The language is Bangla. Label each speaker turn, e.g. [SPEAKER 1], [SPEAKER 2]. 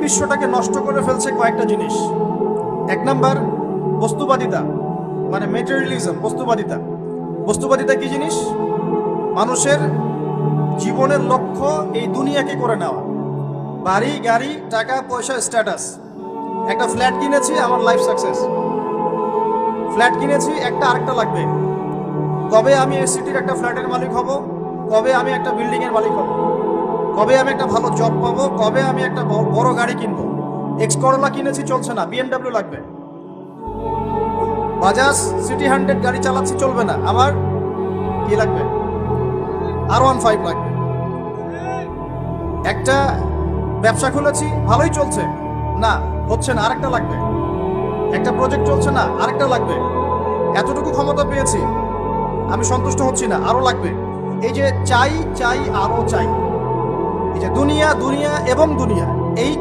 [SPEAKER 1] বিশ্বটাকে নষ্ট করে ফেলছে কয়েকটা জিনিস। এক নাম্বার, বস্তুবাদিতা, মানে মেটেরিয়ালিজম, বস্তুবাদিতা। বস্তুবাদিতা কি জিনিস? মানুষের জীবনের লক্ষ্য এই দুনিয়াকে করে নেওয়া, বাড়ি গাড়ি টাকা পয়সা স্ট্যাটাস। একটা ফ্ল্যাট কিনেছি, আমার লাইফ সাকসেস। ফ্ল্যাট কিনেছি, একটা আরেকটা লাগবে। কবে আমি এই সিটির একটা ফ্ল্যাটের মালিক হব, কবে আমি একটা বিল্ডিং এর মালিক হব, কবে আমি একটা ভালো জব পাবো, কবে আমি একটা বড় গাড়ি কিনবো। এক্স করোলা কিনেছি, চলছে না, বিএমডাব্লিউ লাগবে। বাজাজ সিটি 100 গাড়ি চালাচ্ছি, চলবে না, আমার কি লাগবে? R15 লাগবে। একটা ব্যবসা খুলেছি, ভালোই চলছে, না হচ্ছে না, আরেকটা লাগবে। একটা প্রজেক্ট চলছে না, আরেকটা লাগবে। এতটুকু ক্ষমতা পেয়েছি, আমি সন্তুষ্ট হচ্ছি না, আরো লাগবে। এই যে চাই চাই আরো চাই, এই যে দুনিয়া দুনিয়া এবং দুনিয়া, এই